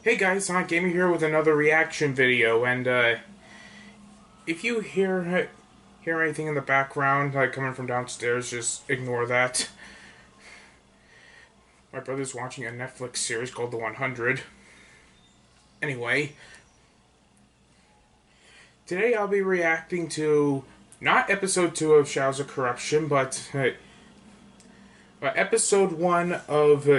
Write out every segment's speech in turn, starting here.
Hey guys, Sonic Gamer here with another reaction video, and if you hear anything in the background, like coming from downstairs, just ignore that. My brother's watching a Netflix series called The 100. Anyway, today I'll be reacting to, not episode 2 of Shadows of Corruption, but episode 1 of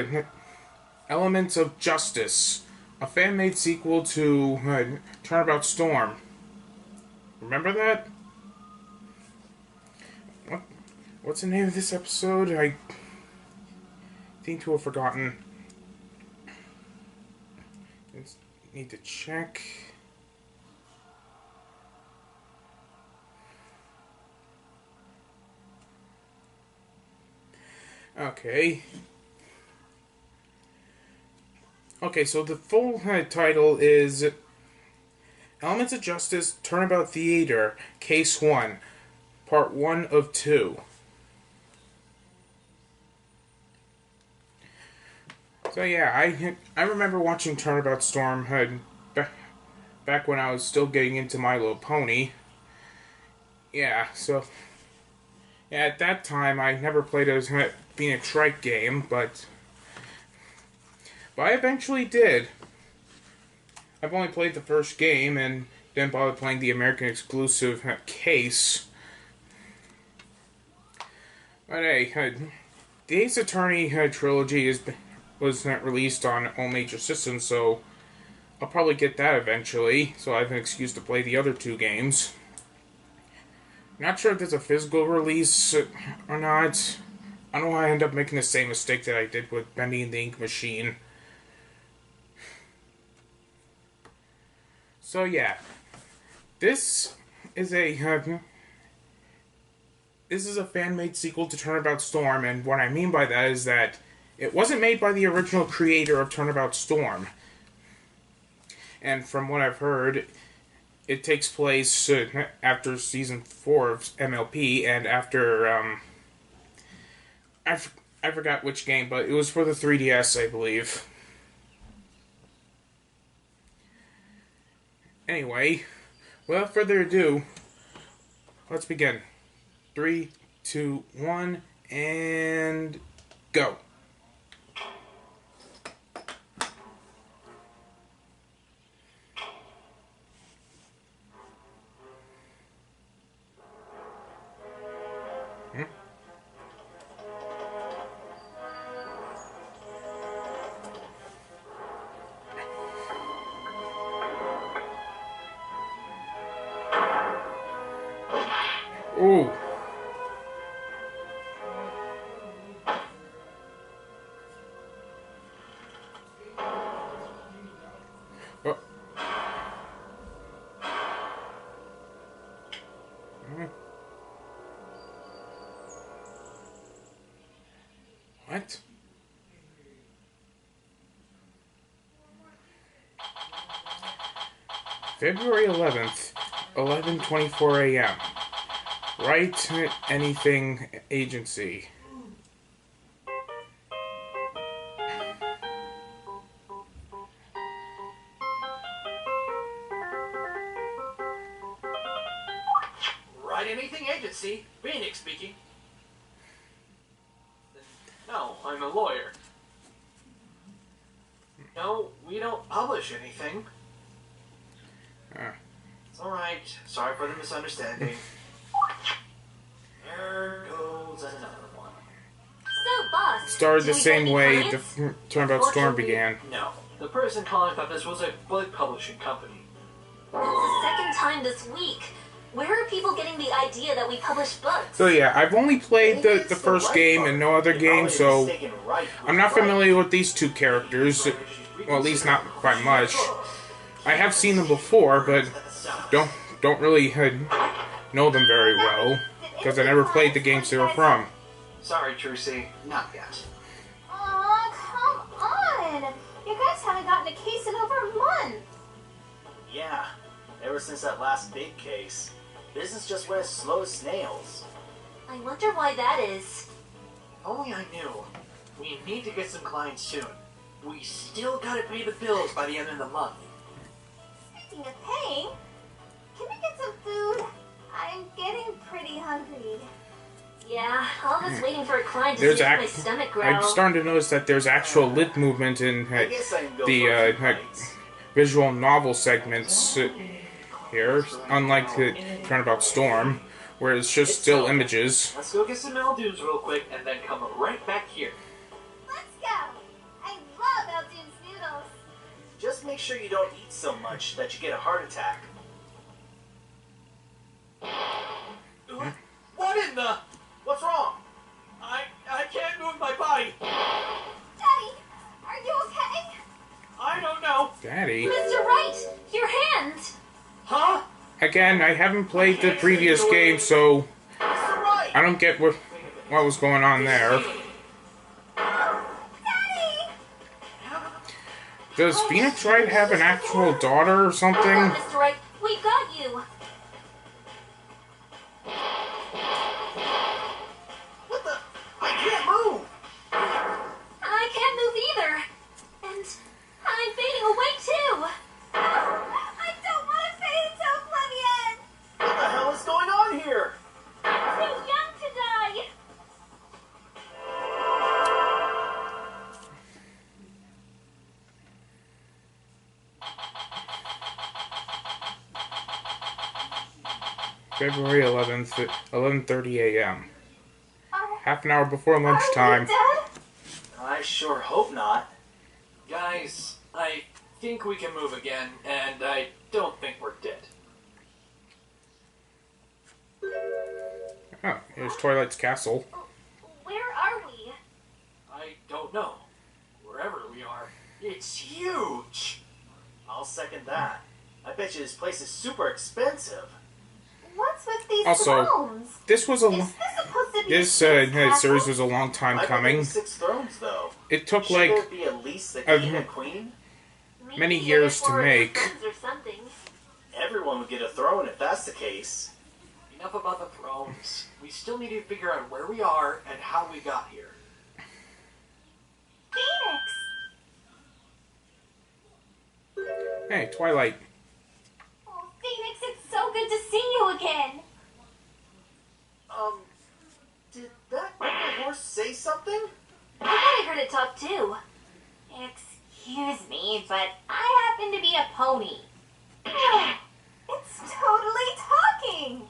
Elements of Justice, a fan-made sequel to Turnabout Storm. Remember that? What's the name of this episode? I seem to have forgotten. Need to check. Okay. Okay, so the full title is Elements of Justice Turnabout Theater, Case 1, Part 1 of 2. So yeah, I remember watching Turnabout Storm back when I was still getting into My Little Pony. Yeah, so yeah, at that time I never played a Phoenix Wright game, but I eventually did. I've only played the first game and didn't bother playing the American exclusive Case. But hey, the Ace Attorney trilogy was not released on all major systems, so I'll probably get that eventually, so I have an excuse to play the other two games. Not sure if there's a physical release or not. I don't know why I end up making the same mistake that I did with Bendy and the Ink Machine. So yeah, this is a fan-made sequel to Turnabout Storm, and what I mean by that is that it wasn't made by the original creator of Turnabout Storm. And from what I've heard, it takes place after Season 4 of MLP, and after, I forgot which game, but it was for the 3DS, I believe. Anyway, without further ado, let's begin. 3, 2, 1, and go. Ooh. What? What? February 11th, 11:24 a.m. Write Anything Agency. Write Anything Agency, Phoenix speaking. No, I'm a lawyer. No, we don't publish anything. It's alright. Sorry for the misunderstanding. There goes another one. So, boss, Started the same way the Turnabout Storm began. No. The person calling thought this was a book publishing company. That's the second time this week. Where are people getting the idea that we publish books? So yeah, I've only played the first game and no other game, so I'm not familiar with these two characters. Well, at least not by much. I have seen them before, but don't really know them very well, because I never played the games they were from. Sorry, Trucy, not yet. Aw, come on! You guys haven't gotten a case in over a month! Yeah, ever since that last big case. Business just went as slow as snails. I wonder why that is. If only I knew. We need to get some clients soon. we still gotta pay the bills by the end of the month. Speaking of paying, can we get some food? I'm getting pretty hungry. Yeah, all this waiting for a client to see if my stomach growl. I'm starting to notice that there's actual lip movement in the visual novel segments here, unlike the Turnabout Storm, where it's just still images. Let's go get some Maldunes real quick and then come right back here. Let's go! I love Maldune's noodles. Just make sure you don't eat so much that you get a heart attack. What in the... What's wrong? I can't move my body. Daddy, are you okay? I don't know. Daddy? Mr. Wright, your hand! Huh? Again, I haven't played the previous game, so I don't get what was going on there. Daddy! Does Phoenix Wright have an actual daughter or something? Mr. Wright, we got you! What the? I can't move! I can't move either. And I'm fading away too. I don't want to fade into oblivion. What the hell is going on here? I'm too young to die. February 11th, 11:30 a.m. Are Half an hour before we lunchtime. dead? I sure hope not. Guys, I think we can move again, and I don't think we're dead. Oh, here's Twilight's castle. Where are we? I don't know. Wherever we are, it's huge. I'll second that. I bet you this place is super expensive. What's with these Also, thrones? This was Is this supposed to be a king's series castle? was a long time I coming. believe 6 thrones, though. It took Should like there be at least a king and queen? Maybe many the years to other four make. sons Or something. Everyone would get a throne if that's the case. Enough about the thrones. We still need to figure out where we are and how we got here. Phoenix! Hey, Twilight. Oh, Phoenix, it's so good to see you again. Did that little horse say something? I thought I heard it talk too. Excuse me, but I happen to be a pony. It's totally talking!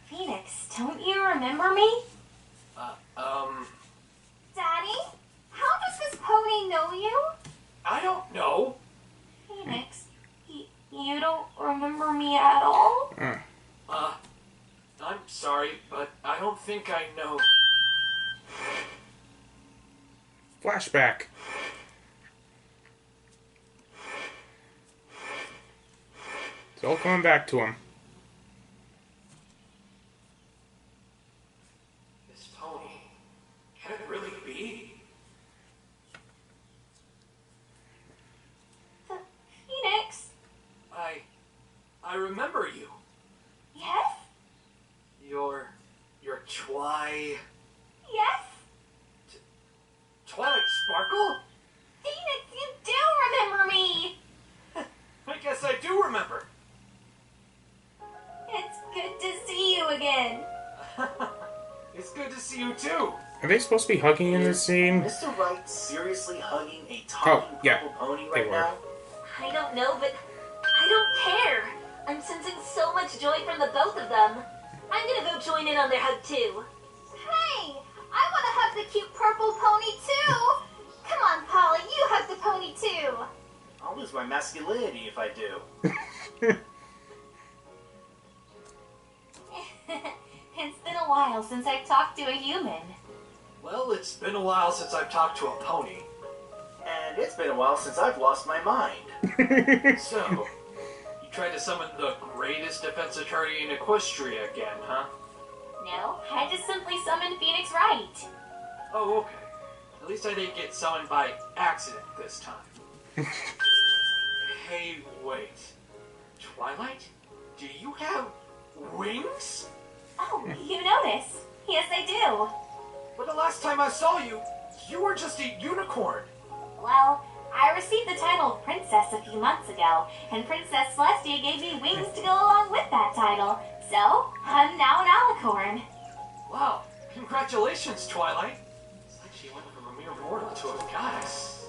Phoenix, don't you remember me? Daddy? How does this pony know you? I don't know. Phoenix, you don't remember me at all? I'm sorry, but I don't think I know. Flashback. It's all coming back to him. This pony. Can it really be? Phoenix? I remember you. Yes? Your Twi... Yes? Twilight Sparkle? Phoenix, you do remember me! I guess I do remember. It's good to see you again. It's good to see you too. Are they supposed to be hugging in this scene? Mr. Wright seriously hugging a talking yeah, purple pony they right were. now? I don't know, but I don't care. I'm sensing so much joy from the both of them. I'm gonna go join in on their hug too. Hey, I want to hug the cute purple pony too. Come on, Polly, you hug the pony too. I'll lose my masculinity if I do. It's been a while since I've talked to a human. Well, it's been a while since I've talked to a pony. And it's been a while since I've lost my mind. So, you tried to summon the greatest defense attorney in Equestria again, huh? No, I just simply summoned Phoenix Wright. Oh, okay. At least I didn't get summoned by accident this time. Hey, wait. Twilight? Do you have wings? Oh, you notice? Yes, I do. But the last time I saw you, you were just a unicorn. Well, received the title of Princess a few months ago, and Princess Celestia gave me wings to go along with that title. So, I'm now an alicorn. Wow, congratulations, Twilight. It's like she went from a mere mortal to a goddess.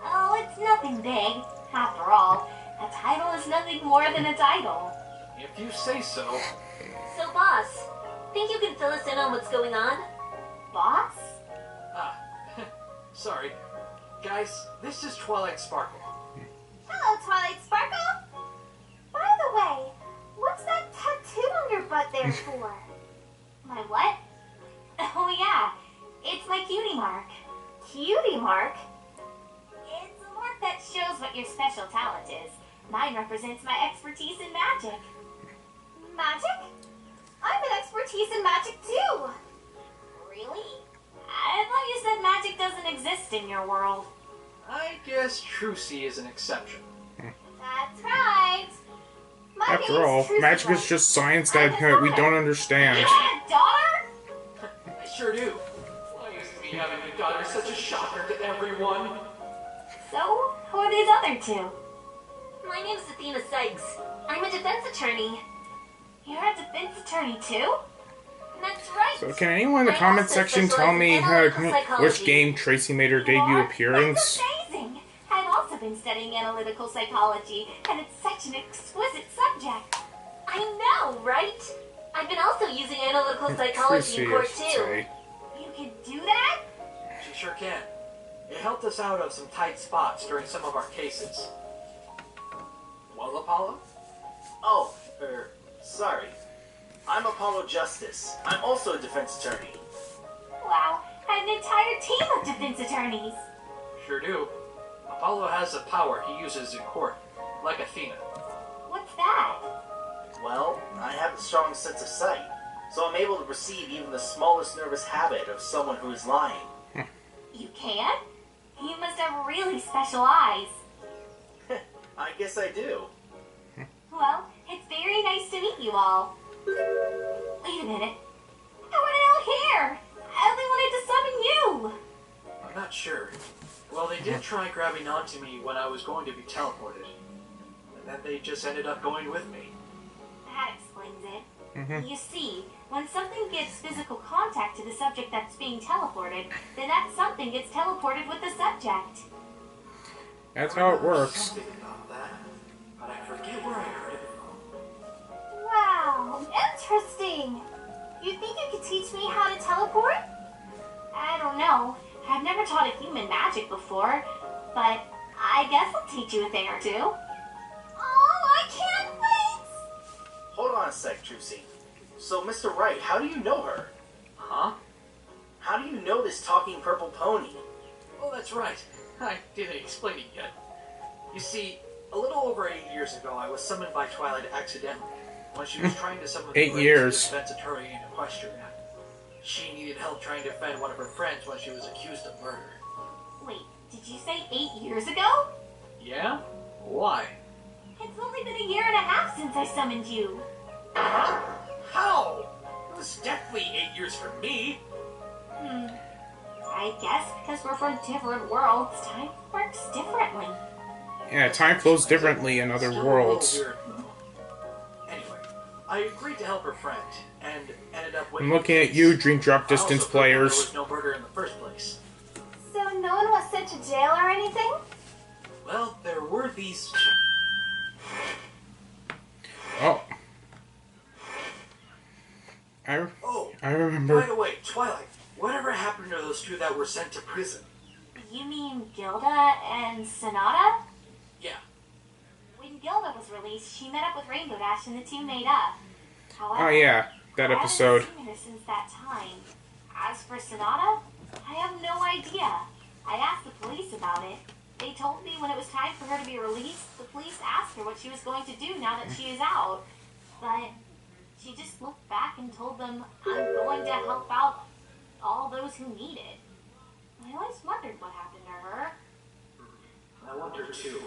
Oh, it's nothing big. After all, a title is nothing more than a title. If you say so. So, boss, think you can fill us in on what's going on? Boss? Ah, sorry. Guys, this is Twilight Sparkle. Hello, Twilight Sparkle. By the way, what's that tattoo on your butt there for? My what? Oh yeah, it's my cutie mark. Cutie mark? It's a mark that shows what your special talent is. Mine represents my expertise in magic. Magic? I have an expertise in magic too. Really? I thought you said magic doesn't exist in your world. I guess Trucy is an exception. That's right. My After name's all, Trucy magic is Wright. just science I'm that his we daughter. don't understand. You have a daughter? I sure do. I used to be having a daughter such a shocker to everyone. So, who are these other two? My name's Athena Sykes. I'm a defense attorney. You're a defense attorney too? That's right. So can anyone in the I comment also section specialize tell in me analytical which psychology. game Tracy made her debut What? appearance? That's amazing. I've also been studying analytical psychology, and it's such an exquisite subject. I know, right? I've been also using analytical psychology Tracy, in I court should too. say. You can do that? She sure can. It helped us out of some tight spots during some of our cases. Well, Apollo? Oh, sorry. I'm Apollo Justice. I'm also a defense attorney. Wow, I have an entire team of defense attorneys. Sure do. Apollo has a power he uses in court, like Athena. What's that? Well, I have a strong sense of sight, so I'm able to perceive even the smallest nervous habit of someone who is lying. You can? You must have really special eyes. I guess I do. Well, it's very nice to meet you all. Wait a minute. How are they all here? I only wanted to summon you. I'm not sure. Well, they did try grabbing onto me when I was going to be teleported. And then they just ended up going with me. That explains it. You see, when something gets physical contact to the subject that's being teleported, then that something gets teleported with the subject. That's how it works. Something about that, but I forget where I heard it from. Wow, interesting. You think you could teach me how to teleport? I don't know. I've never taught a human magic before, but I guess I'll teach you a thing or two. Oh, I can't wait! Hold on a sec, Trucy. So, Mr. Wright, how do you know her? Huh? How do you know this talking purple pony? Oh, that's right. I didn't explain it yet. You see, a little over 8 years ago, I was summoned by Twilight accidentally when she was trying to summon the 8 greatest years. defense attorney in Equestria. She needed help trying to defend one of her friends when she was accused of murder. Wait, did you say 8 years ago? Yeah? Why? It's only been a year and a half since I summoned you. Huh? How? It was definitely 8 years for me. I guess because we're from different worlds, time works differently. Yeah, time flows differently in other Still worlds. a little weird, though. Anyway, I agreed to help her friend, and ended up winning I'm looking the at case. you, Dream Drop I also Distance proved that players. There was no murder in the first place. So no one was sent to jail or anything? Well, there were these. Oh. Oh, I by remember. the way, Twilight, whatever happened to those two that were sent to prison? You mean Gilda and Sonata? Yeah. When Gilda was released, she met up with Rainbow Dash and the two made up. However, Oh yeah, that I episode. haven't seen her since that time. As for Sonata, I have no idea. I asked the police about it. They told me when it was time for her to be released, the police asked her what she was going to do now that she is out. But she just looked back and told them, I'm going to help out all those who need it. I always wondered what happened to her. I wonder too.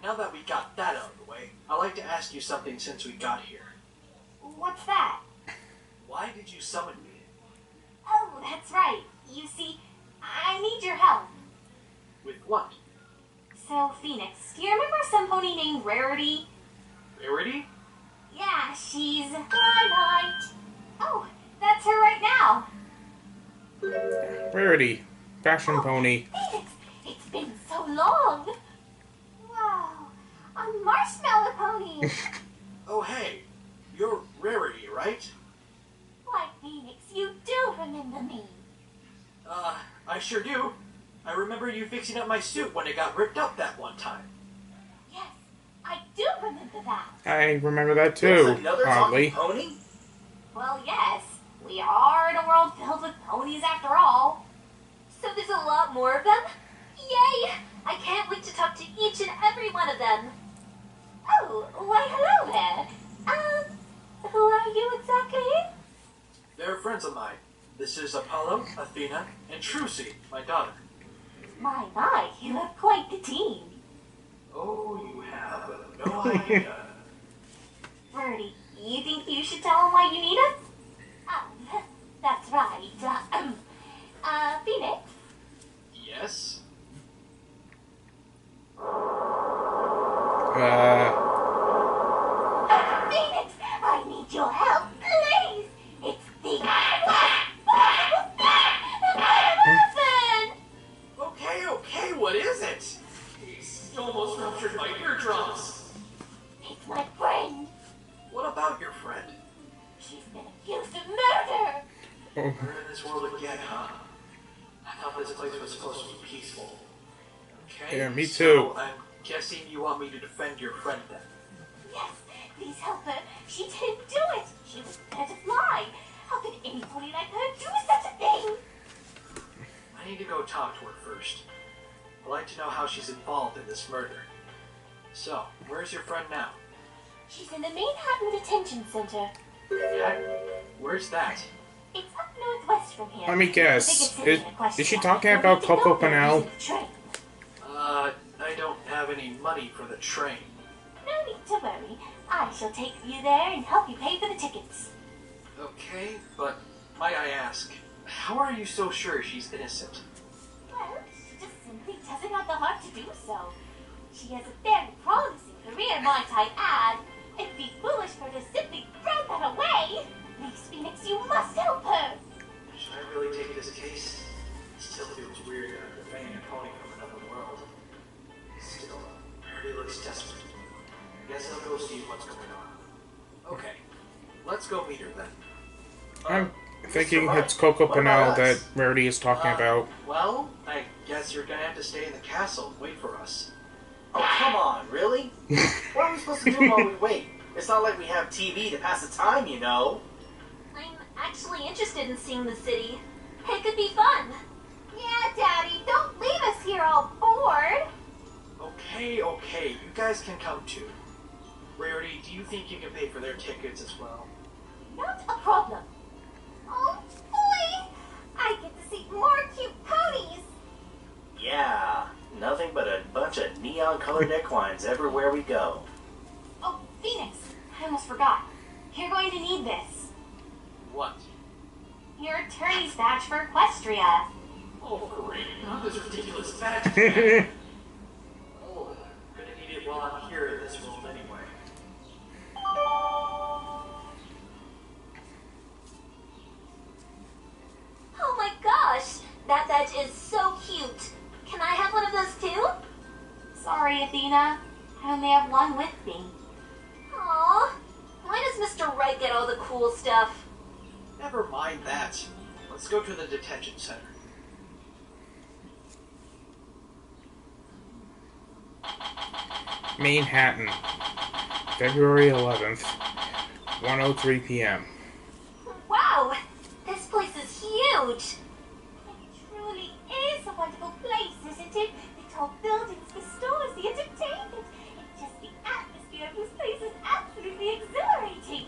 Now that we got that out of the way, I'd like to ask you something since we got here. What's that? Why did you summon me? Oh, that's right. You see, I need your help. With what? Phoenix, do you remember some pony named Rarity? Rarity? Yeah, she's... Twilight. Oh, that's her right now. Rarity. Fashion pony. Phoenix, it's been so long. Wow, a marshmallow pony. Oh, hey. You're Rarity, right? Why, Phoenix, you do remember me. I sure do. I remember you fixing up my suit when it got ripped up that one time. Yes, I do remember that. I remember that There's too, another oddly. talking pony? Well, yes, we are in a world filled with ponies after all. So there's a lot more of them? Yay! I can't wait to talk to each and every one of them. Oh, why hello there. Who are you exactly? They're friends of mine. This is Apollo, Athena, and Trucy, my daughter. My, you have quite the team. Oh, you have no idea. Birdie, you think you should tell them why you need us? That's right. Phoenix? Yes? Phoenix, I need your help, please. It's the Okay, what is it? He's almost ruptured my eardrums. It's my friend. What about your friend? She's been accused of murder. We're in this world again, huh? I thought this place was supposed to be peaceful. Okay. Yeah, me So too. I'm guessing you want me to defend your friend then. Yes, please help her. She didn't do it. She was there to fly. How could anybody like her do such a thing? I need to go talk to her first. I'd like to know how she's involved in this murder. So, where's your friend now? She's in the Manhattan Detention Center. Yeah? Where's that? It's up northwest from here. Let me guess. The biggest city in Equestria. Is she talking You'll about need to go Coco there Panel? using the train. I don't have any money for the train. No need to worry. I shall take you there and help you pay for the tickets. Okay, but might I ask, how are you so sure she's innocent? Well, she just simply doesn't have the heart to do so. She has a very promising career, might I add. It'd be foolish for her to simply throw that away. Please, Phoenix, you must help her. Should I really take this case? It still feels weird defending a pony from another world. Still, Birdie looks desperate. Guess I'll go see what's going on. Okay, let's go meet her then. I'm thinking Mr. it's Coco What about Panel us? that Rarity is talking about. Well, I guess you're gonna have to stay in the castle and wait for us. Oh, come on, really? What are we supposed to do while we wait? It's not like we have TV to pass the time, you know. I'm actually interested in seeing the city. It could be fun. Yeah, Daddy, don't leave us here all bored. Okay, you guys can come too. Rarity, do you think you can pay for their tickets as well? Not a problem. Oh, boy! I get to see more cute ponies. Yeah, nothing but a bunch of neon-colored equines everywhere we go. Oh, Phoenix, I almost forgot. You're going to need this. What? Your attorney's badge for Equestria. Oh, great. Not this ridiculous badge. Oh, gonna need it while I'm here in this world anyway. Oh my gosh, that badge is so cute. Can I have one of those too? Sorry, Athena. I only have one with me. Aww. Why does Mr. Wright get all the cool stuff? Never mind that. Let's go to the detention center. Manhattan, February 11th, 1:03 p.m. Wow, this place is huge. It truly is a wonderful place, isn't it? The tall buildings, the stores, the entertainment. It's just the atmosphere of this place is absolutely exhilarating.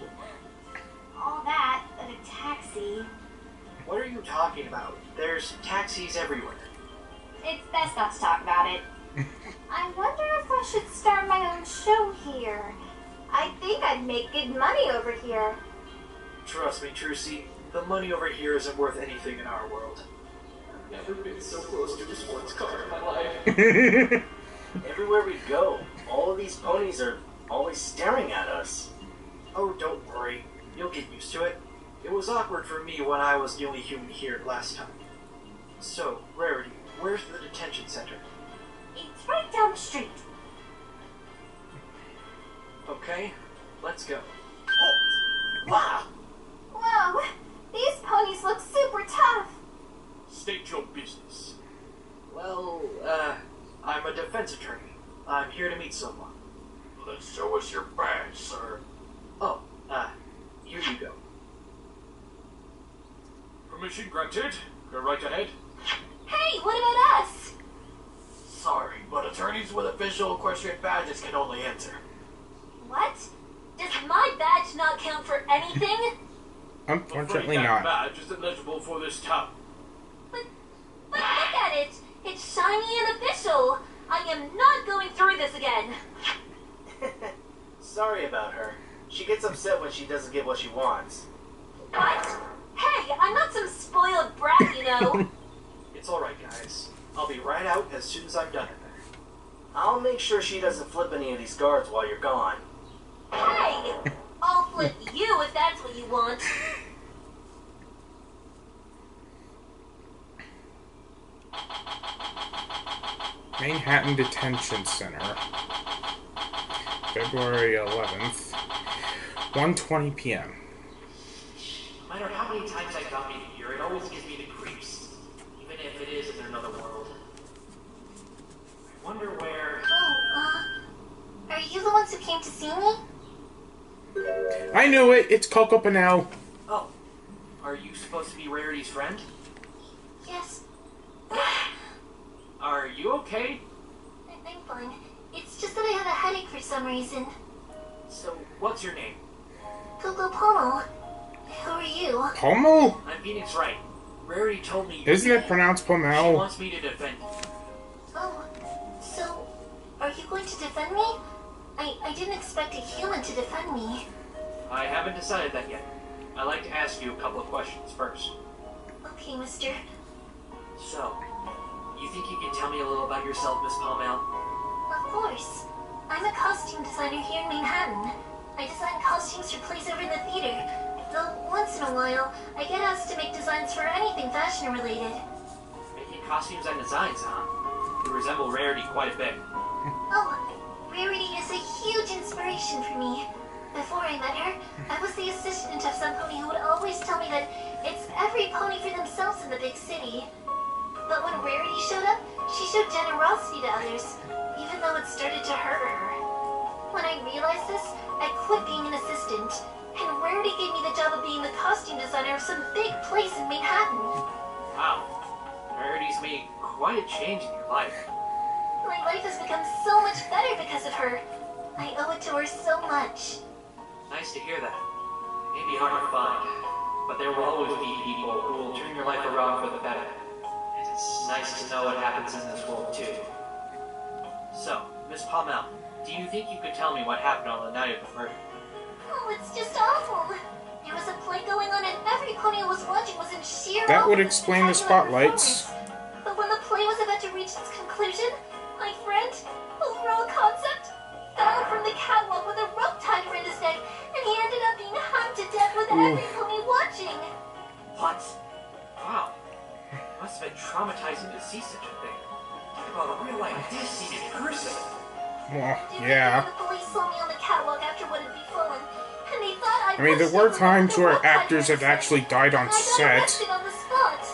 All that, but a taxi. What are you talking about? There's taxis everywhere. It's best not to talk about it. I wonder if I should start my own show here. I think I'd make good money over here. Trust me, Trucy, the money over here isn't worth anything in our world. I've never been so close to a sports car in my life. Everywhere we go, all of these ponies are always staring at us. Oh, don't worry. You'll get used to it. It was awkward for me when I was the only human here last time. So, Rarity, where's the detention center? It's right down the street. Okay, let's go. Oh, wow! Whoa, these ponies look super tough. State your business. Well, I'm a defense attorney. I'm here to meet someone. Then show us your badge, sir. Oh, here you go. Permission granted. Go right ahead. Hey, what about us? Sorry, but attorneys with official equestrian badges can only enter. What? Does my badge not count for anything? Unfortunately Afraid that not. badge is eligible for this town. But look at it. It's shiny and official. I am not going through this again. Sorry about her. She gets upset when she doesn't get what she wants. What? Hey, I'm not some spoiled brat, you know. It's alright, guys. I'll be right out as soon as I'm done in there. I'll make sure she doesn't flip any of these guards while you're gone. Hey, I'll flip you if that's what you want. Manhattan Detention Center. February 11th. 1:20 p.m. No matter how many times I got me here, it always gives me the creeps. Even if it is in another world. I wonder where... Oh, are you the ones who came to see me? I knew it! It's Coco Panel! Oh, are you supposed to be Rarity's friend? Yes. Are you okay? I'm fine. It's just that I have a headache for some reason. So, what's your name? Coco Pomo. Who are you? Pommel? I'm Phoenix Wright. Rarity told me... Isn't it pronounced She Pommel? wants me to defend you. Oh, so are you going to defend me? I didn't expect a human to defend me. I haven't decided that yet. I'd like to ask you a couple of questions first. Okay, mister. So, you think you can tell me a little about yourself, Miss Palmel? Of course. I'm a costume designer here in Manhattan. I design costumes for plays over in the theater. Though once in a while, I get asked to make designs for anything fashion related. Making costumes and designs, huh? You resemble Rarity quite a bit. Oh, Rarity is a huge inspiration for me. Before I met her, I was the assistant of some pony who would always tell me that it's every pony for themselves in the big city. But when Rarity showed up, she showed generosity to others, even though it started to hurt her. When I realized this, I quit being an assistant, and Rarity gave me the job of being the costume designer of some big place in Manhattan. Wow. Rarity's made quite a change in your life. My life has become so much better because of her. I owe it to her so much. Nice to hear that. It may be hard to find, but there will always be people who will turn your life around for the better. And it's nice to know what happens in this world, too. So, Miss Palmel, do you think you could tell me what happened on the night of the murder? Oh, it's just awful. There was a play going on and every pony I was watching was in sheer That awe would of explain the spectacular spotlights. performance. But when the play was about to reach its conclusion, my friend, overall concept, fell from the catwalk with a rope tied around his neck, and he ended up being hung to death with every pony watching. What? Wow. It must have been traumatizing to see such a thing. Talk about a real-life death-scene in person. Well, During yeah. The police saw me on the catwalk after what had befallen, and they thought I mean, there were times where actors have actually died on set. On the spot.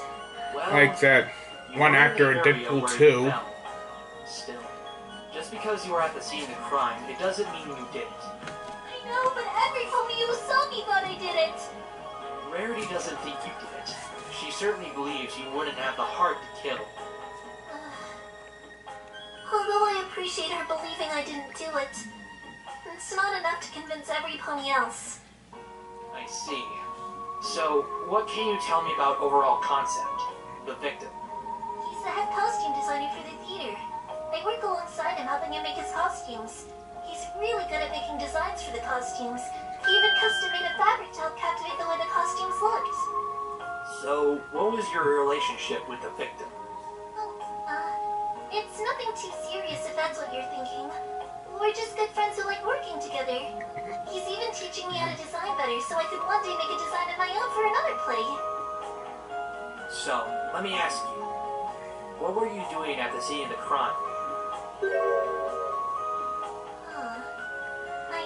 Well, Like that you one were in actor in the area Deadpool where 2. you fell. Still, just because you were at the scene of the crime, it doesn't mean you did it. I know, but every pony who saw me thought I did it. Rarity doesn't think you did it. She certainly believes you wouldn't have the heart to kill. Although I appreciate her believing I didn't do it, it's not enough to convince every pony else. I see. So, what can you tell me about overall concept? The victim. He's the head costume designer for the theater. I work alongside him helping him make his costumes. He's really good at making designs for the costumes. He even custom made a fabric to help captivate the way the costumes looked. So, what was your relationship with the victim? It's It's nothing too serious if that's what you're thinking. We're just good friends who like working together. He's even teaching me how to design better so I can one day make a design of my own for another play. So, let me ask you, what were you doing at the scene of the crime? I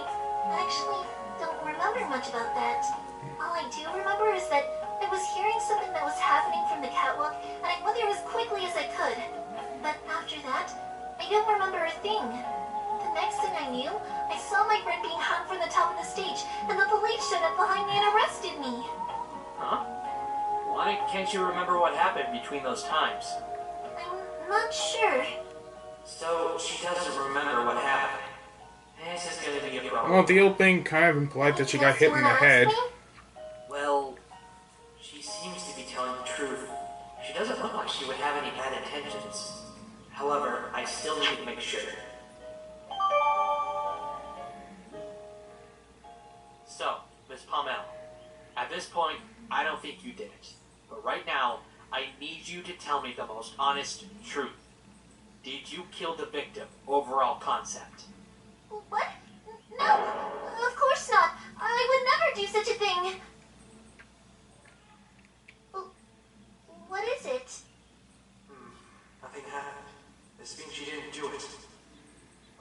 actually don't remember much about that. All I do remember is that I was hearing something that was happening from the catwalk, and I went there as quickly as I could. But after that, I don't remember a thing. The next thing I knew, I saw my friend being hung from the top of the stage, and the police showed up behind me and arrested me. Huh? Why can't you remember what happened between those times? I'm not sure. So, she doesn't remember what happened. This is gonna be a problem. Well, the opening kind of implied that she got hit in the head. Well, she seems to be telling the truth. She doesn't look like she would have any bad intentions. However, I still need to make sure. So, Miss Pommel, at this point, I don't think you did it. But right now, I need you to tell me the most honest truth. Did you kill the victim? Overall concept. What? No, of course not. I would never do such a thing. What is it? Nothing happened. This means she didn't do it.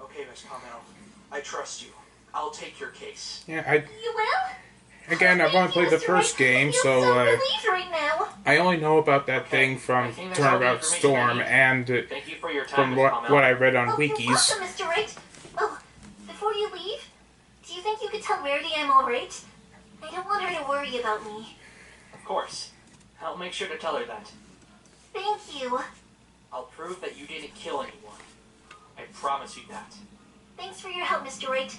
Okay, Miss Pommel, I trust you. I'll take your case. Yeah, You will? again, I've only played the first game, so right now. I only know about that thing from Turnabout Storm and Thank you for your time, from Miss Pommel. what I read on You're wikis. welcome, Mr. Wright. Oh, before you leave, do you think you could tell Rarity I'm alright? I don't want her to worry about me. Of course. I'll make sure to tell her that. Thank you. I'll prove that you didn't kill anyone. I promise you that. Thanks for your help, Mr. Wright.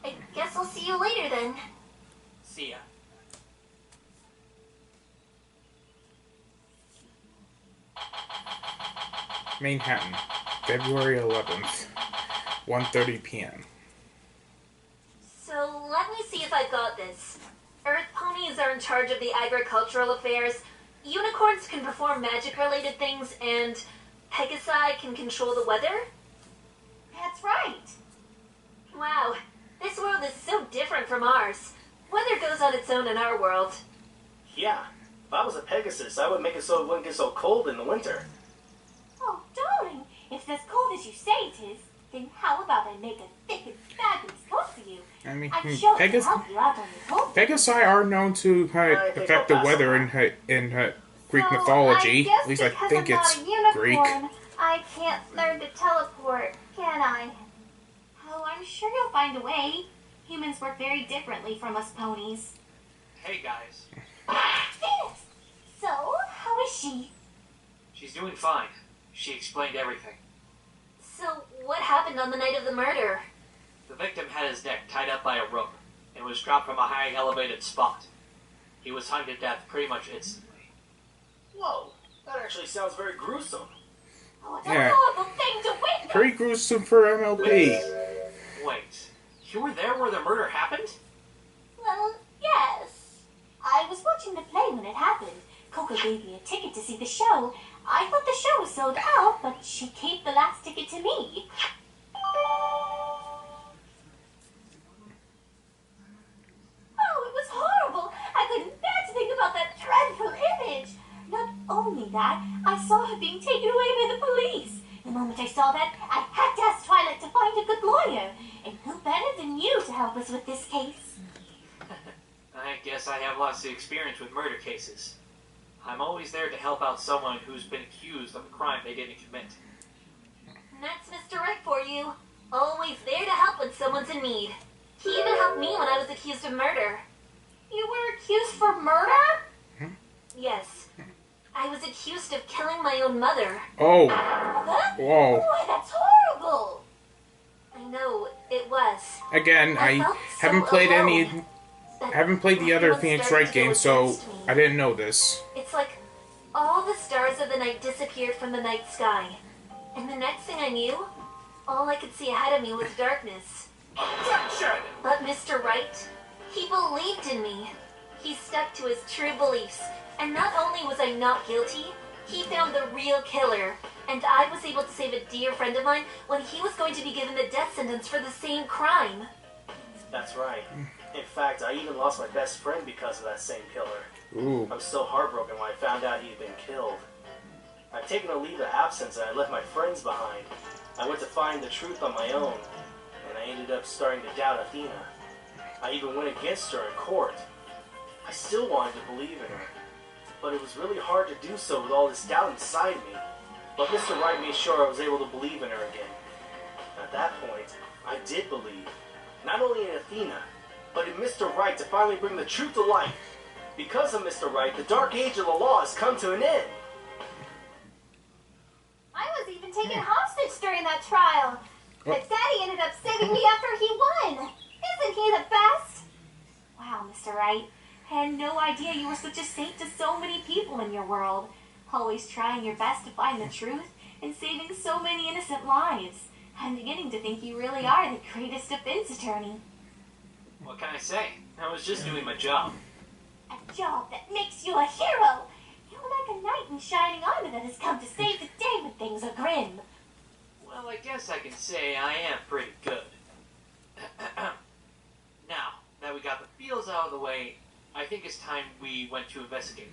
I guess I'll see you later then. See ya. Manhattan, February 11th, 1:30 p.m. So, let me see if I've got this. Earth ponies are in charge of the agricultural affairs, unicorns can perform magic-related things, and Pegasi can control the weather? That's right. Wow, this world is so different from ours. Weather goes on its own in our world. Yeah, if I was a Pegasus, I would make it so it wouldn't get so cold in the winter. Oh, darling, if it's as cold as you say it is, then how about I make a thick and fabulous coat for you? I mean, I'm sure I can Pegasus. help you out on your coat. Pegasi are known to I think affect the I'll pass weather on in Greek So, mythology. I guess At least I because think I'm it's not a unicorn, Greek. I can't learn to teleport, can I? Oh, I'm sure you'll find a way. Humans work very differently from us ponies. Hey guys. Venus! So, how is she? She's doing fine. She explained everything. So, what happened on the night of the murder? The victim had his neck tied up by a rope and was dropped from a high elevated spot. He was hung to death pretty much instantly. Whoa, that actually sounds very gruesome. Oh, it's Yeah. a horrible thing to witness! Pretty gruesome for MLP. Wait, you were there where the murder happened? Well, yes. I was watching the play when it happened. Coco gave me a ticket to see the show. I thought the show was sold out, but she gave the last ticket to me. Oh, it was horrible. I couldn't bear to think about that dreadful image. Not only that, I saw her being taken away by the police. The moment I saw that, I had to ask Twilight to find a good lawyer. And who better than you to help us with this case? I guess I have lots of experience with murder cases. I'm always there to help out someone who's been accused of a crime they didn't commit. And that's Mr. Right for you. Always there to help when someone's in need. He even helped me when I was accused of murder. You were accused for murder? Yes. I was accused of killing my own mother. Oh, Huh? whoa. Boy, that's horrible. I know, it was. Again, I felt so haven't played any. alone. I haven't played the other Everyone Phoenix started Wright to go games, so against me. I didn't know this. It's like all the stars of the night disappeared from the night sky. And the next thing I knew, all I could see ahead of me was darkness. Attention! But Mr. Wright, he believed in me. He stuck to his true beliefs. And not only was I not guilty, he found the real killer. And I was able to save a dear friend of mine when he was going to be given the death sentence for the same crime. That's right. In fact, I even lost my best friend because of that same killer. Ooh. I was so heartbroken when I found out he had been killed. I'd taken a leave of absence and I left my friends behind. I went to find the truth on my own, and I ended up starting to doubt Athena. I even went against her in court. I still wanted to believe in her, but it was really hard to do so with all this doubt inside me. But Mr. Wright made sure I was able to believe in her again. At that point, I did believe, not only in Athena, but in Mr. Wright to finally bring the truth to light. Because of Mr. Wright, the dark age of the law has come to an end. I was even taken hostage during that trial. But Daddy ended up saving me after he won. Isn't he the best? Wow, Mr. Wright. I had no idea you were such a saint to so many people in your world. Always trying your best to find the truth and saving so many innocent lives. I'm beginning to think you really are the greatest defense attorney. What can I say? I was just doing my job. A job that makes you a hero. You're like a knight in shining armor that has come to save the day when things are grim. Well, I guess I can say I am pretty good. Now, that we got the feels out of the way, I think it's time we went to investigate.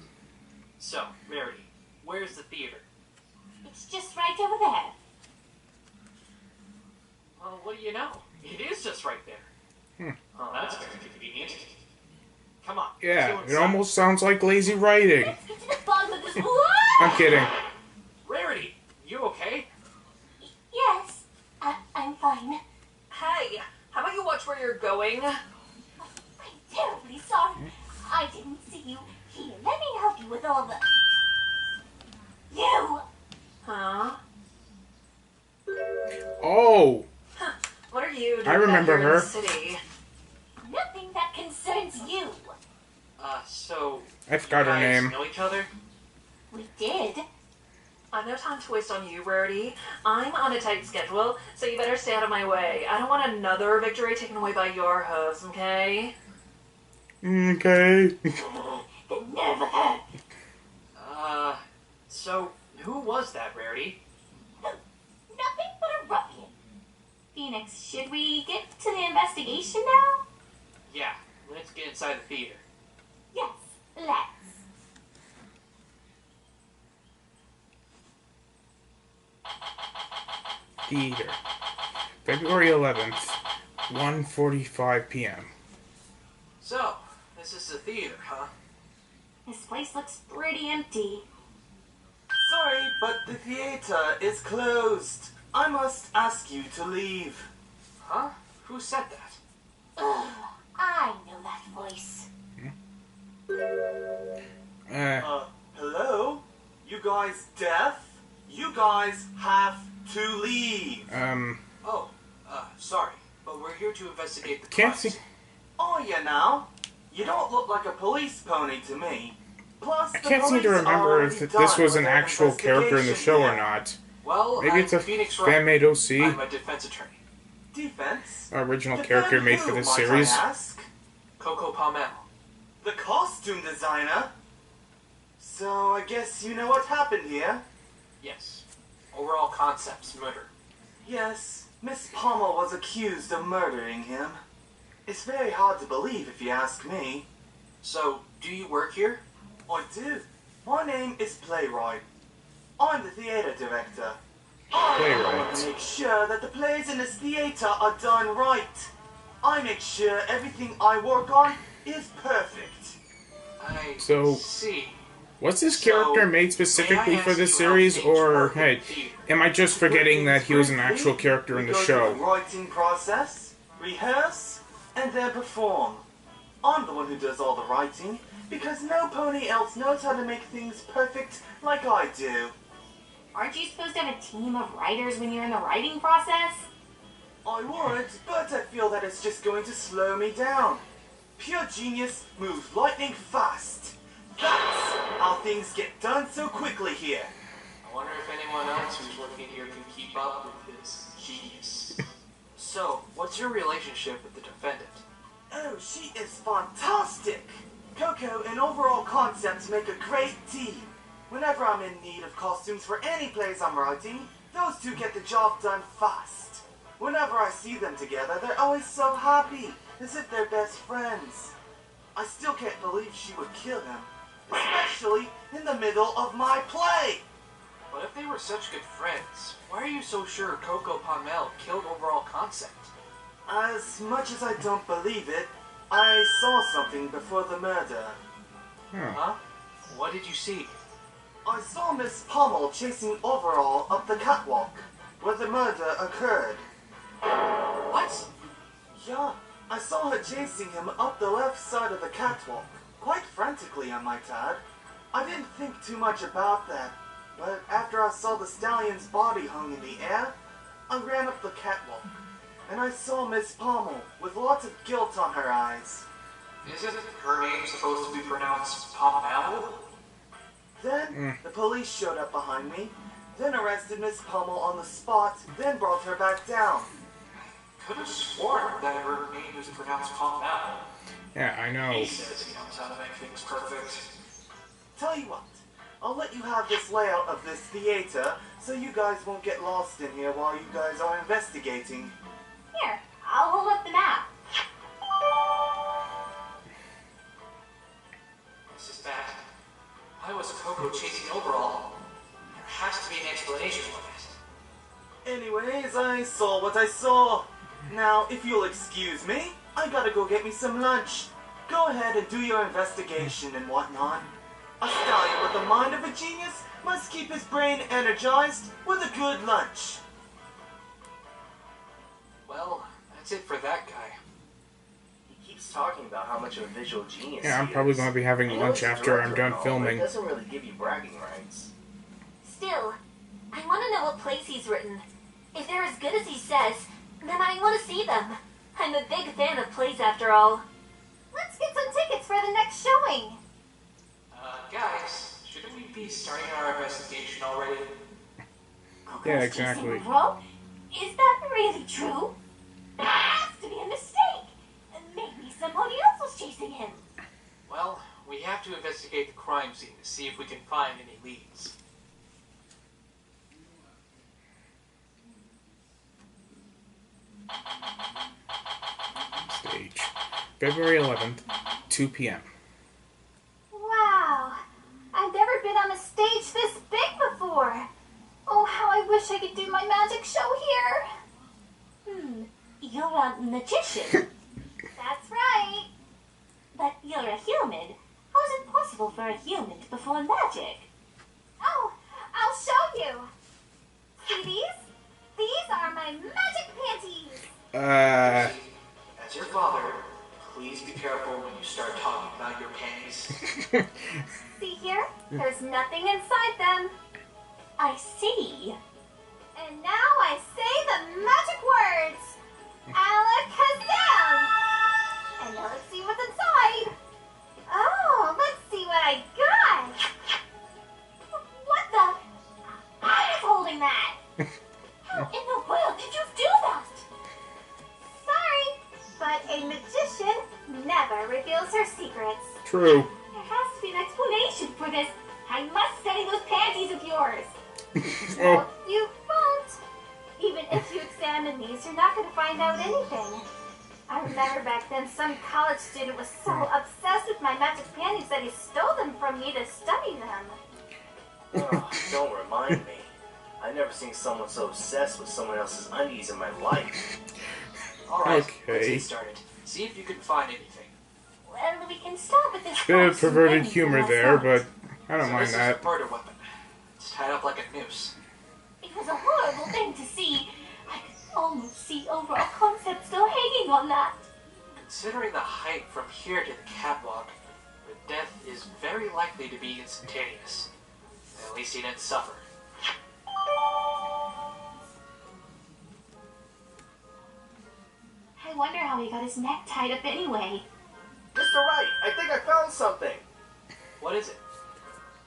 So, Rarity, where's the theater? It's just right over there. Well, what do you know? It is just right there. Oh, that's very convenient. Come on. let's go Yeah, it inside. almost sounds like lazy writing. Let's get to the bottom of this. I'm kidding. Rarity, you okay? Yes, I'm fine. Hey, how about you watch where you're going? I'm terribly sorry. I didn't see you. Here, let me help you with all the... You! Huh? Oh, What are you doing I remember back here in her. the city? Nothing that concerns you. So... I forgot you her guys name. know each other? We did. I've no time to waste on you, Rarity. I'm on a tight schedule, so you better stay out of my way. I don't want another victory taken away by your hooves, okay? Okay. The nerve of her. So, who was that, Rarity? Nothing but a ruffian. Phoenix, should we get to the investigation now? Yeah, let's get inside the theater. Yes, let's. Theater. February 11th, 1:45 p.m. So, this is the theater, huh? This place looks pretty empty. Sorry, but the theater is closed. I must ask you to leave. Huh? Who said that? Ugh, I know that voice. Hello? You guys deaf? You guys have to leave. Oh, sorry, but we're here to investigate the Can't crimes. see. Are you now? You don't look like a police pony to me. Plus, I can't seem to remember if this was an actual character in the show or not. Well, Maybe it's a Phoenix Wright. fan-made OC, I'm a defense attorney. Defense? original Defend character made for who, this might series. I ask? Coco Palmel. The costume designer? So I guess you know what happened here? Yes. Overall concepts, murder. Yes, Miss Palmer was accused of murdering him. It's very hard to believe if you ask me. So, do you work here? I do. My name is Playwright. I'm the theater director. I want to Playwright. make sure that the plays in this theater are done right. I make sure everything I work on is perfect. I So- see. Was this So, character made may I specifically for ask this you how series, things or work in hey, theater? am I just forgetting that he was an actual character in the We go show? through the writing process, rehearse, and then perform. I'm the one who does all the writing, because no pony else knows how to make things perfect like I do. Aren't you supposed to have a team of writers when you're in the writing process? I would, but I feel that it's just going to slow me down. Pure genius moves lightning fast. That's how things get done so quickly here. I wonder if anyone else who's working here can keep up with his genius. So, what's your relationship with the defendant? Oh, she is fantastic. Coco and overall concepts make a great team. Whenever I'm in need of costumes for any plays I'm writing, those two get the job done fast. Whenever I see them together, they're always so happy, as if they're best friends. I still can't believe she would kill him, especially in the middle of my play. But if they were such good friends, why are you so sure Coco Palmel killed Overall Concept? As much as I don't believe it, I saw something before the murder. Huh? What did you see? I saw Miss Pommel chasing Overall up the catwalk, where the murder occurred. What? Yeah, I saw her chasing him up the left side of the catwalk, quite frantically I might add. I didn't think too much about that, but after I saw the stallion's body hung in the air, I ran up the catwalk, and I saw Miss Pommel with lots of guilt on her eyes. Isn't her name supposed to be pronounced Palmel? Then, the police showed up behind me, then arrested Miss Pommel on the spot, then brought her back down. Could have sworn that her name was pronounced Palmel. Yeah, I know. He says he knows how to make things perfect. Tell you what, I'll let you have this layout of this theater, so you guys won't get lost in here while you guys are investigating. Here, I'll hold up the map. This is bad. Why was Coco chasing Overall? There has to be an explanation for that. Anyways, I saw what I saw. Now, if you'll excuse me, I gotta go get me some lunch. Go ahead and do your investigation and whatnot. A stallion with the mind of a genius must keep his brain energized with a good lunch. Well, that's it for that guy. He keeps talking about how much of a visual genius Yeah, I'm he probably is. going to be having I know lunch he's a after I'm director done and all, but filming. It doesn't really give you bragging rights. Still, I want to know what plays he's written. If they're as good as he says, then I want to see them. I'm a big fan of plays after all. Let's get some tickets for the next showing. Guys, shouldn't we be starting our investigation already? Coco's Yeah, chasing exactly. Overall? Is that really true? That has to be a mistake. Maybe somebody else was chasing him. Well, we have to investigate the crime scene to see if we can find any leads. Stage. February 11th, 2 p.m. Wow, I've never been on a stage this big before. Oh, how I wish I could do my magic show here. You're a magician. That's right. But you're a human. How is it possible for a human to perform magic? Oh, I'll show you. See these? These are my magic panties. As your father, please be careful when you start talking about your panties. See here? There's nothing inside them. I see. And now I say the magic words. Alakazam! And now let's see what's inside. Oh, let's see what I got. What the? I was holding that. How in the world did you do that? Sorry, but a magician never reveals her secrets. True. There has to be an explanation for this. I must study those panties of yours. Oh, You won't. Even if you examine these, you're not going to find out anything. I remember back then some college student was so obsessed with my magic panties that he stole them from me to study them. Oh, don't remind me. I've never seen someone so obsessed with someone else's undies in my life. Alright, Okay. let's get started. See if you can find anything. Well, we can start with this bit of first and perverted then humor from there, myself. but I don't So mind this that. is a murder weapon. It's tied up like a noose. It was a horrible thing to see. I could almost see Overall Concept still hanging on that. Considering the height from here to the catwalk, the death is very likely to be instantaneous. At least he didn't suffer. I wonder how he got his neck tied up anyway. Mr. Wright, I think I found something. What is it?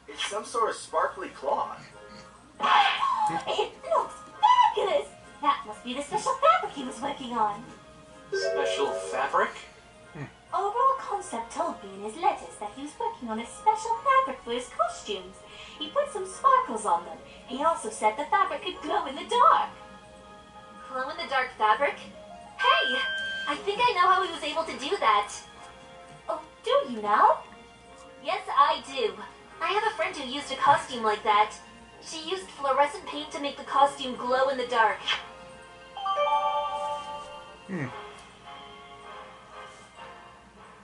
It's some sort of sparkly cloth. It looks fabulous! That must be the special fabric he was working on. Special fabric? Oh Overall Concept told me in his letters that he was working on a special fabric for his costumes. He put some sparkles on them. He also said the fabric could glow in the dark. Glow in the dark fabric? Hey! I think I know how he was able to do that. Oh, do you now? Yes, I do. I have a friend who used a costume like that. She used fluorescent paint to make the costume glow in the dark.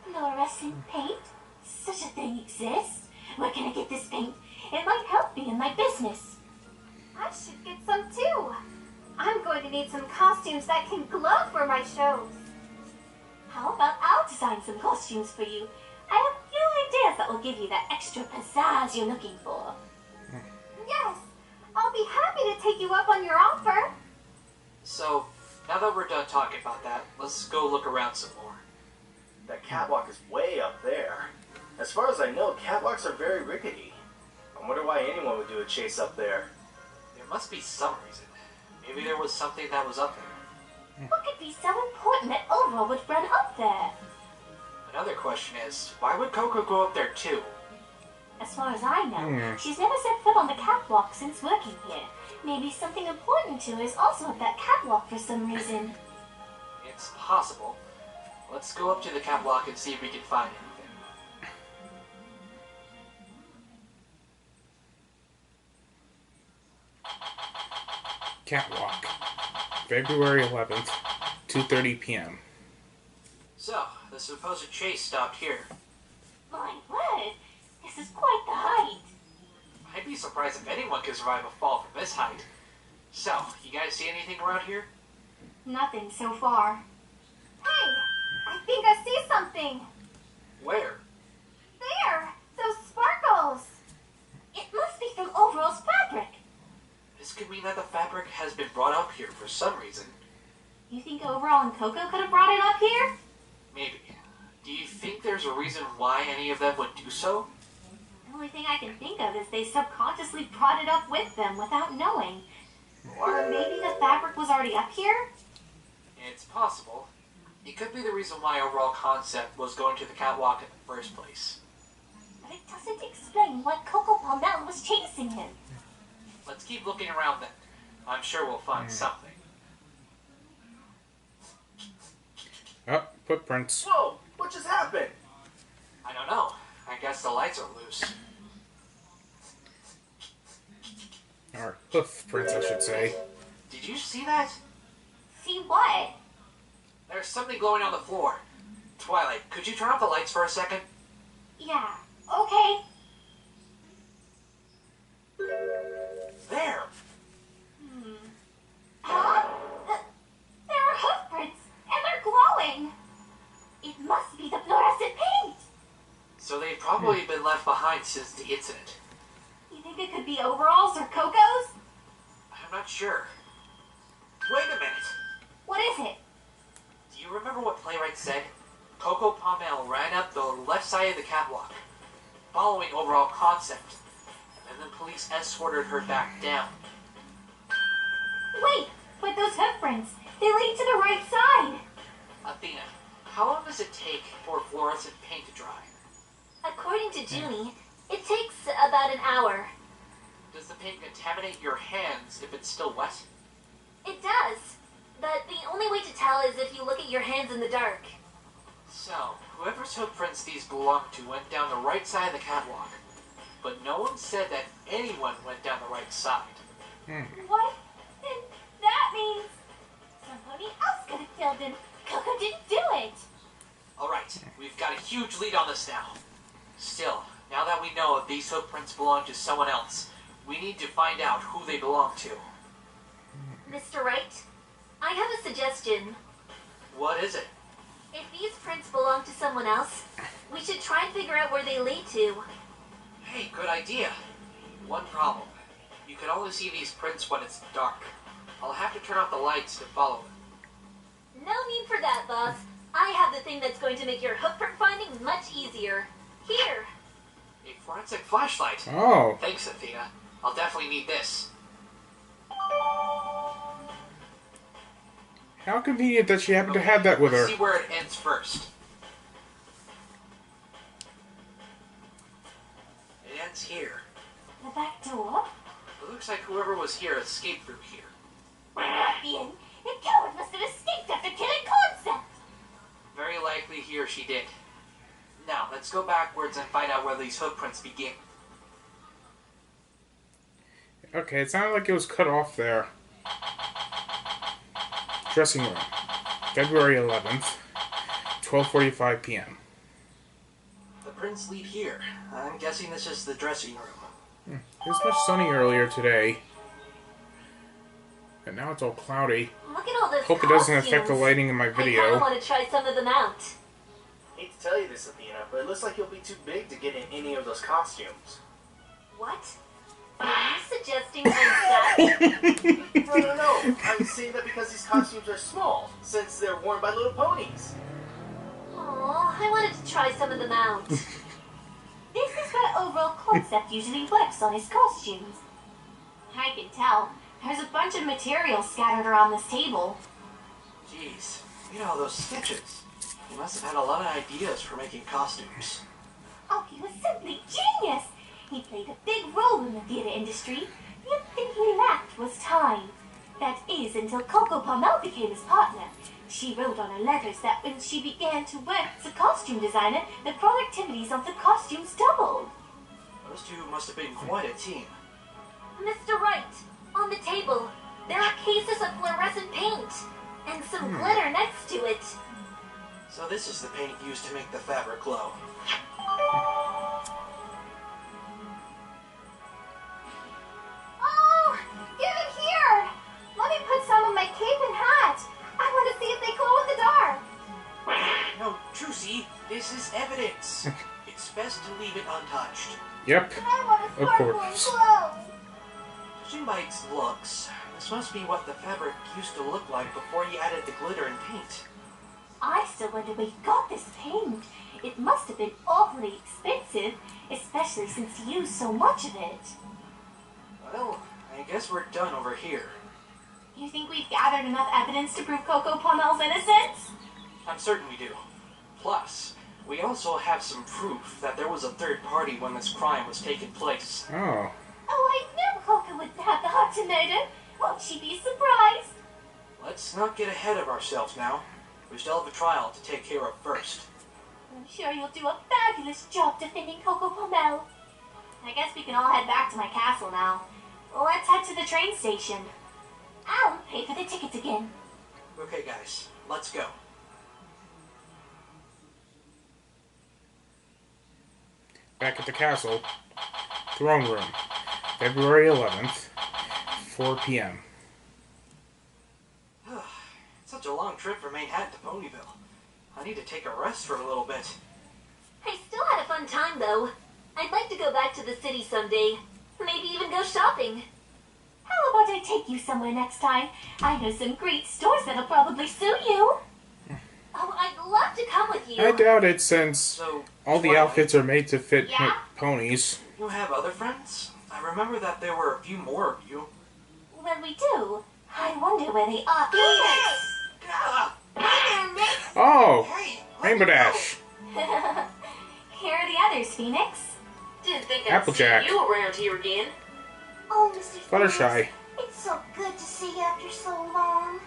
Fluorescent paint? Such a thing exists? Where can I get this paint? It might help me in my business. I should get some too. I'm going to need some costumes that can glow for my shows. How about I'll design some costumes for you? I have a few ideas that will give you that extra pizzazz you're looking for. Yes, I'll be happy to take you up on your offer. So, now that we're done talking about that, let's go look around some more. That catwalk is way up there. As far as I know, catwalks are very rickety. I wonder why anyone would do a chase up there. There must be some reason. Maybe there was something that was up there. What could be so important that Overall would run up there? Another question is, why would Coco go up there too? As far as I know, she's never set foot on the catwalk since working here. Maybe something important to her is also at that catwalk for some reason. It's possible. Let's go up to the catwalk and see if we can find anything. Catwalk. February 11th, 2:30 p.m. So, the supposed chase stopped here. My word, this is quite the height. I'd be surprised if anyone could survive a fall from this height. So, you guys see anything around here? Nothing so far. Hey, I think I see something. Where? There, those sparkles. It must be from Overall's fabric. This could mean that the fabric has been brought up here for some reason. You think Overall and Coco could have brought it up here? Maybe. Do you think there's a reason why any of them would do so? The only thing I can think of is they subconsciously brought it up with them without knowing. Or maybe the fabric was already up here? It's possible. It could be the reason why Overall Concept was going to the catwalk in the first place. But it doesn't explain why Coco Palmel was chasing him. Let's keep looking around then. I'm sure we'll find something. Oh, footprints. Whoa! What just happened? I don't know. I guess the lights are loose. Or hoof prints, I should say. Did you see that? See what? There's something glowing on the floor. Twilight, could you turn off the lights for a second? Yeah, okay. There! Huh? There are hoof prints, and they're glowing. It must be the fluorescent paint. So they've probably been left behind since the incident. You think it could be Overalls or Coco's? I'm not sure. Wait a minute! What is it? Do you remember what Playwright said? Coco Palmel ran up the left side of the catwalk, following Overall Concept, and then police escorted her back down. Wait, but those hoof prints, they lead to the right side. Athena, how long does it take for fluorescent paint to dry? According to Junie, it takes about an hour. Does the paint contaminate your hands if it's still wet? It does, but the only way to tell is if you look at your hands in the dark. So, whoever's hoof prints these belong to went down the right side of the catwalk. But no one said that anyone went down the right side. What? Then that means somebody else could have killed him. Coco didn't do it. Alright, we've got a huge lead on this now. Still, now that we know if these hoof prints belong to someone else, we need to find out who they belong to. Mr. Wright, I have a suggestion. What is it? If these prints belong to someone else, we should try and figure out where they lead to. Hey, good idea. One problem. You can only see these prints when it's dark. I'll have to turn off the lights to follow them. No need for that, boss. I have the thing that's going to make your hoof print finding much easier. Here. A forensic flashlight. Oh. Thanks, Athena. I'll definitely need this. How convenient that she happened to have that with her. Let's see where it ends first. looks like whoever was here escaped through here. Ruffian! The coward must have escaped after killing Concept! Very likely he or she did. Now, let's go backwards and find out where these footprints begin. Okay, it sounded like it was cut off there. Dressing room. February 11th, 12:45 p.m. The prints lead here. I'm guessing this is the dressing room. It was much sunny earlier today. And now it's all cloudy. Look at all those Hope it doesn't affect the costumes. lighting in my I kind of video. want to try some of them out. Hate to tell you this, Athena, but it looks like you'll be too big to get in any of those costumes. What? Are you suggesting I'm fat? No. I was saying that because these costumes are small, since they're worn by little ponies. Aw, I wanted to try some of them out. This is where overall Concept usually works on his costumes. I can tell. There's a bunch of material scattered around this table. Jeez, look at all those stitches. He must have had a lot of ideas for making costumes. Oh, he was simply genius! He played a big role in the theater industry. The only thing he lacked was time. That is, until Coco Palmel became his partner. She wrote on her letters that when she began to work as a costume designer, the productivities of the costumes doubled. Those two must have been quite a team. Mr. Wright, on the table, there are cases of fluorescent paint and some glitter next to it. So this is the paint used to make the fabric glow. Oh, give it here! Let me put some on my cape and hat. I want to see if they glow in the dark. No, Trucy, this is evidence. It's best to leave it untouched. Yep. I want to Of sparkle course. and glow. Judging by its looks, this must be what the fabric used to look like before you added the glitter and paint. I still wonder where he got this paint. It must have been awfully expensive, especially since he used so much of it. Well, I guess we're done over here. You think we've gathered enough evidence to prove Coco Palmel's innocence? I'm certain we do. Plus, we also have some proof that there was a third party when this crime was taking place. Oh. Oh, I knew Coco would have the heart to murder. Won't she be surprised? Let's not get ahead of ourselves now. We still have a trial to take care of first. I'm sure you'll do a fabulous job defending Coco Palmel. I guess we can all head back to my castle now. Let's head to the train station. I'll pay for the tickets again. Okay, guys, let's go. Back at the castle. Throne room. February 11th, 4 p.m. Such a long trip from Manhattan to Ponyville. I need to take a rest for a little bit. I still had a fun time, though. I'd like to go back to the city someday. Maybe even go shopping. How about I take you somewhere next time? I know some great stores that'll probably suit you. Oh, I'd love to come with you. I doubt it since So, all the Twilight, outfits are made to fit Yeah? ponies. You have other friends? I remember that there were a few more of you. Well, we do. I wonder where they are. Phoenix! Ah! Oh! Hey! Rainbow Dash. Here are the others, Phoenix. Didn't think I'd Applejack. see you around here again. Oh, Mr. Fluttershy. It's so good to see you after so long.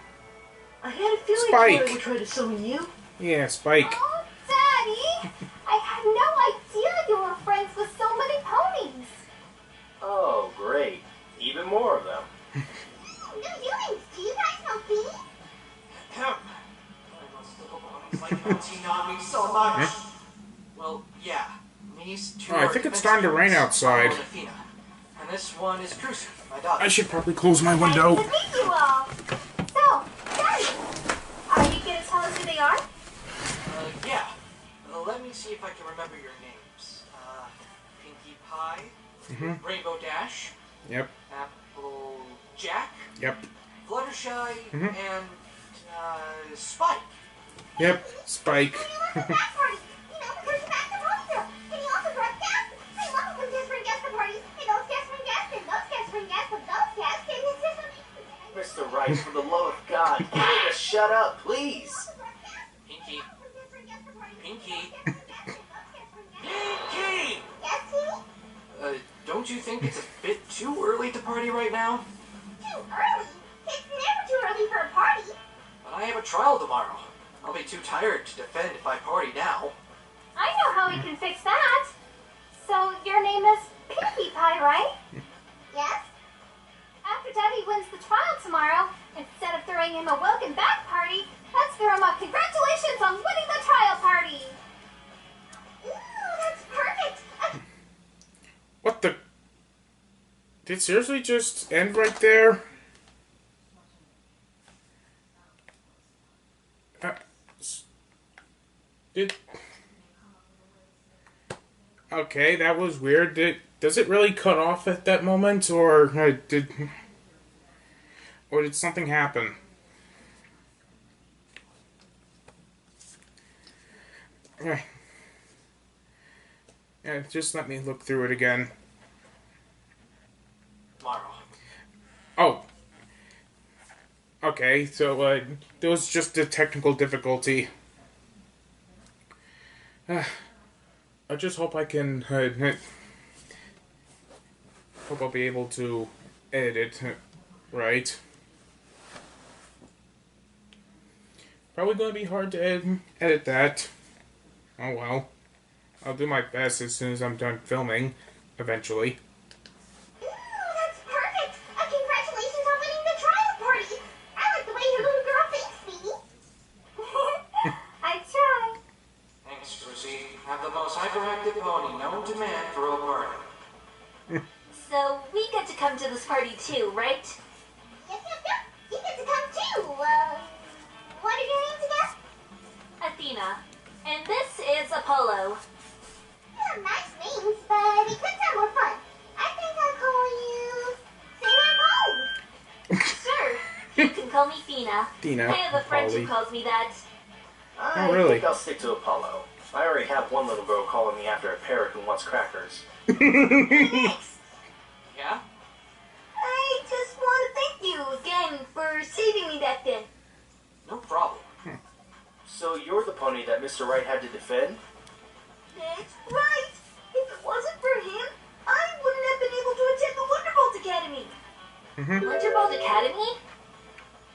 I had a feeling Spike. Twilight would try to summon you. Yeah, Spike. Oh, Daddy! I had no idea you were friends with so many ponies. Oh, great. Even more of them. No feelings. Do you guys know Phoenix? Ahem. Those little ponies like bouncing on me so much. Well, yeah. These two Oh, I are think it's defense starting to rain friends, outside. Paul and Athena. And this one is Crucy, my daughter. I should probably close my window. Nice to meet you all. So, Daddy, are you going to tell us who they are? Yeah. Let me see if I can remember your names. Pinkie Pie, Rainbow Dash, Yep. Applejack, Yep. Fluttershy, and Spike. Yep. Spike. Party. You know, because you're back to Ponyville. And he also brought guests. I love it when guests bring guests to parties. And those guests bring guests. And those guests bring guests. And those guests. And his sister. Mr. Rice, for the love of God, can you just shut up, please? Pinkie. Pinkie. Pinkie! Pinkie! Yes, Pinkie? Don't you think it's a bit too too early to party right now? Too early? It's never too early for a party. But I have a trial tomorrow. I'll be too tired to defend if I party now. I know how we can fix that. So your name is Pinkie Pie, right? Yes? After Daddy wins the trial tomorrow, instead of throwing him a welcome back party, let's throw him a congratulations on winning the trial party. Ooh, that's perfect. What the? Did it seriously just end right there? Did... Okay, that was weird. Does it really cut off at that moment, or did something happen? Okay. Yeah, just let me look through it again. Tomorrow. Oh. Okay, so there was just a technical difficulty. I just hope I can hope I'll be able to edit it right. Probably going to be hard to edit that. Oh well. I'll do my best as soon as I'm done filming, eventually. Ooh, that's perfect. Congratulations on winning the trial party. I like the way your little girl thinks, Sweetie. I try. Thanks, Lucy. Have the most hyperactive pony known to man throw a party. So we get to come to this party too, right? Yep. You get to come too. What are your names again? Athena. And this is Apollo. Yeah, nice names, but it could sound more fun. I think I'll call you Fina and Polly. Sure. You can call me Fina. Dina, I have a friend Polly. who calls me that. I really? think I'll stick to Apollo. I already have one little girl calling me after a parrot who wants crackers. Thanks. Yeah? I just want to thank you again for saving me back then. No problem. So you're the pony that Mr. Wright had to defend? That's right. If it wasn't for him, I wouldn't have been able to attend the Wonderbolt Academy. Wonderbolt Academy?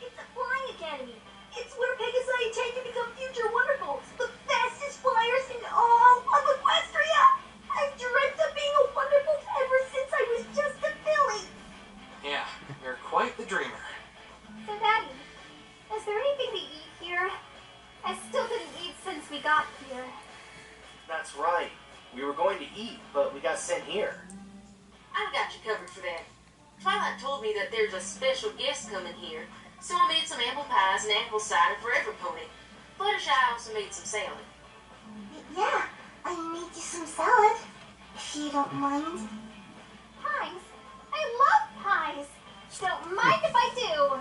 It's a flying academy. It's where Pegasi take to become future Wonderbolts, the fastest flyers in all of Equestria. I've dreamt of being a Wonderbolt ever since I was just a filly. Yeah, you're quite the dreamer. So Daddy, is there anything to eat here? I still didn't eat since we got here. That's right. We were going to eat, but we got sent here. I've got you covered for that. Twilight told me that there's a special guest coming here, so I made some apple pies and apple cider for every pony. Fluttershy also made some salad. Yeah, I made you some salad, if you don't mind. Pies? I love pies. Don't mind if I do.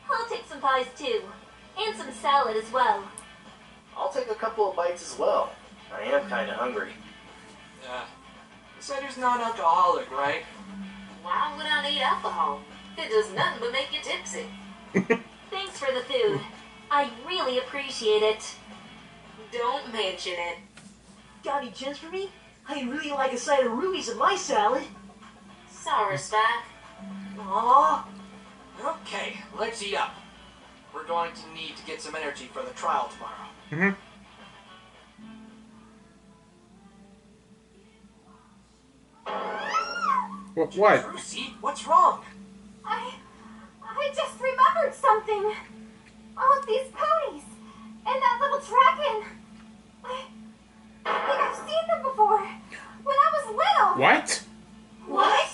I'll take some pies too. And some salad as well. I'll take a couple of bites as well. I am kind of hungry. You said he's non-alcoholic, right? Why would I need alcohol? It does nothing but make you tipsy. Thanks for the food. I really appreciate it. Don't mention it. Got any gents for me? I really like a side of rubies in my salad. Sorry, Spike. Aw. Okay, let's eat up. We're going to need to get some energy for the trial tomorrow. What? Lucy, what's wrong? I just remembered something. All of these ponies. And that little dragon. I think I've seen them before. When I was little. What? What?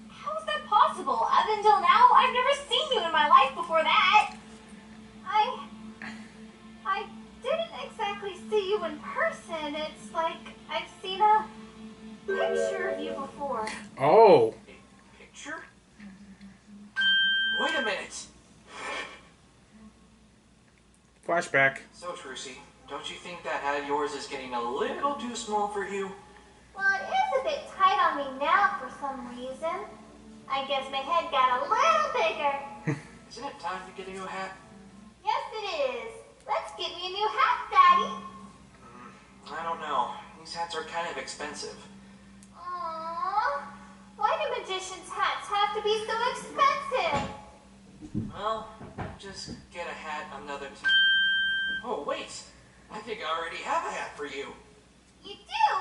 How is that possible? Up until now, I've never seen you in my life before that. I didn't exactly see you in person. It's like I've seen a picture of you before. Oh. Picture? Wait a minute. Flashback. So, Trucy, don't you think that hat of yours is getting a little too small for you? Well, it is a bit tight on me now for some reason. I guess my head got a little bigger. Isn't it time to get a new hat? Yes, it is. Let's get me a new hat, Daddy. I don't know. These hats are kind of expensive. Aww. Why do magicians' hats have to be so expensive? Well, just get a hat another time. Oh, wait. I think I already have a hat for you. You do?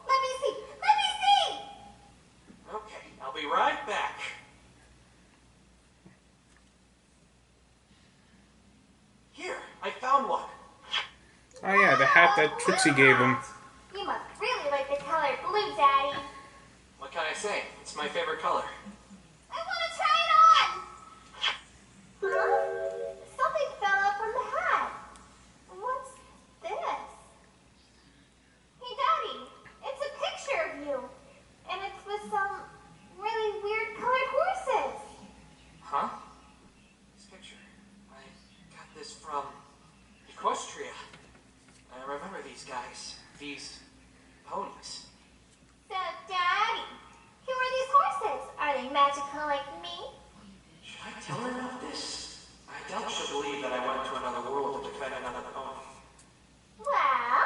Let me see. Let me see! Okay, I'll be right back. Here, I found one. Oh yeah, the hat that Trixie gave him. You must really like the color blue, Daddy. What can I say? It's my favorite color. I want to try it on! Huh? Something fell out from the hat. What's this? Hey, Daddy, it's a picture of you. And it's with some really weird colored horses. Huh? This picture. I got this from Equestria. I remember these guys. These ponies. So, Daddy, who are these horses? Are they magical like me? Should I tell her about this? I doubt she'll believe that I went to another world to defend another pony. Well,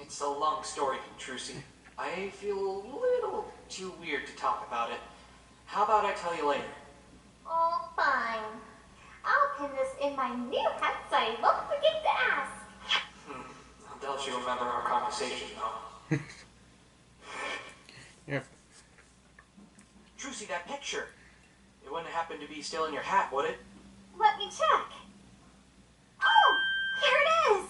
It's a long story, Trucy. I feel a little too weird to talk about it. How about I tell you later? oh, fine. I'll pin this in my new hat so I won't forget to ask. I doubt you remember our conversation, though. Yep. Trucy, that picture. It wouldn't happen to be still in your hat, would it? Let me check. Oh, here it is.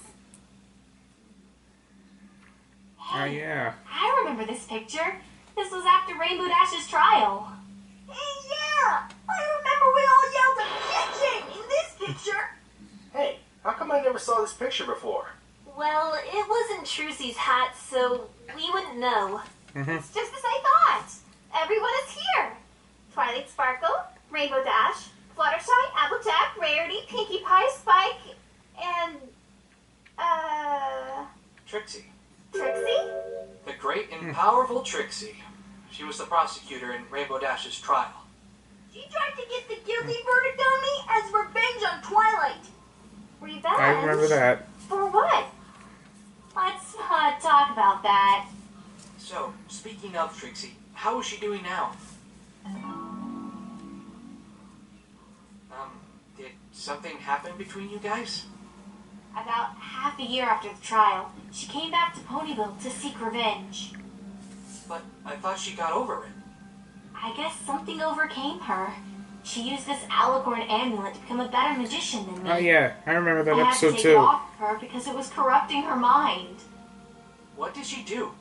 Oh yeah. I remember this picture. This was after Rainbow Dash's trial. Hey, yeah! I remember we all yelled objection in this picture. Hey, how come I never saw this picture before? Well, it wasn't Trucy's hat, so we wouldn't know. Mm-hmm. It's just as I thought. Everyone is here. Twilight Sparkle, Rainbow Dash, Fluttershy, Applejack, Rarity, Pinkie Pie, Spike, and, Trixie. Trixie? The great and powerful Trixie. She was the prosecutor in Rainbow Dash's trial. She tried to get the guilty verdict on me as revenge on Twilight. Revenge? I remember that. For what? Let's not talk about that. So, speaking of Trixie, how is she doing now? Did something happen between you guys? About half a year after the trial, she came back to Ponyville to seek revenge. But I thought she got over it. I guess something overcame her. She used this alicorn amulet to become a better magician than me. Oh yeah, I remember that I had to episode take too. it off of her because it was corrupting her mind. What did she do?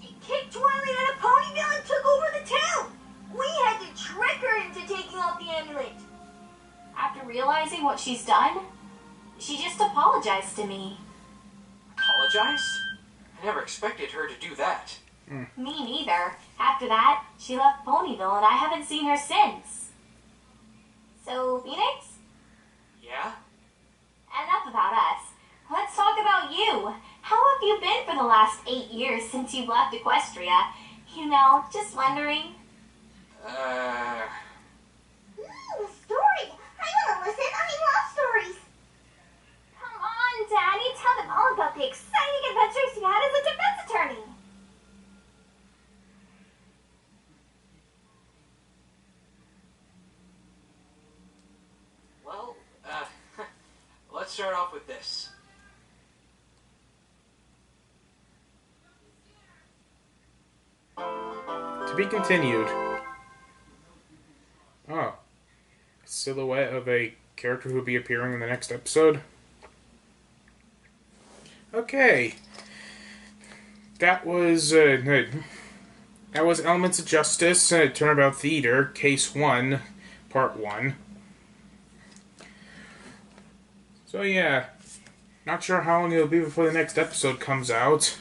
She kicked Twilight out of Ponyville and took over the town. We had to trick her into taking off the amulet. After realizing what she's done, she just apologized to me. Apologized? I never expected her to do that. Me neither. After that, she left Ponyville and I haven't seen her since. So, Phoenix? Yeah? Enough about us. Let's talk about you. How have you been for the last 8 years since you left Equestria? You know, just wondering. Ooh, story! I want to listen. I love stories. Come on, Daddy. Tell them all about the exciting adventures you had as a defense attorney. Well, let's start off with this. To be continued. Oh. A silhouette of a character who will be appearing in the next episode. Okay. That was Elements of Justice, Turnabout Theater, Case 1, Part 1. So yeah, not sure how long it'll be before the next episode comes out,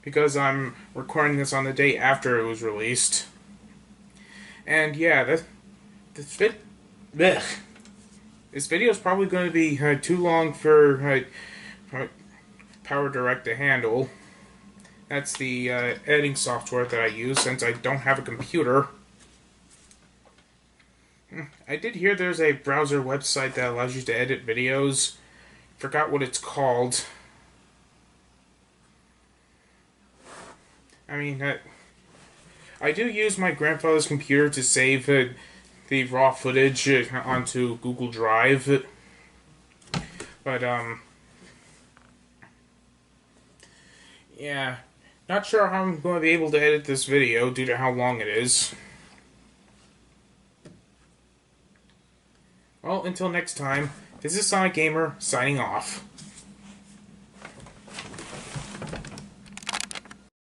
because I'm recording this on the day after it was released. And yeah, this video is probably going to be too long for Power Direct to handle. That's the editing software that I use since I don't have a computer. I did hear there's a browser website that allows you to edit videos. Forgot what it's called. I mean, I do use my grandfather's computer to save the raw footage onto Google Drive. But, yeah. Not sure how I'm going to be able to edit this video due to how long it is. Well, until next time, this is Sonic Gamer, signing off.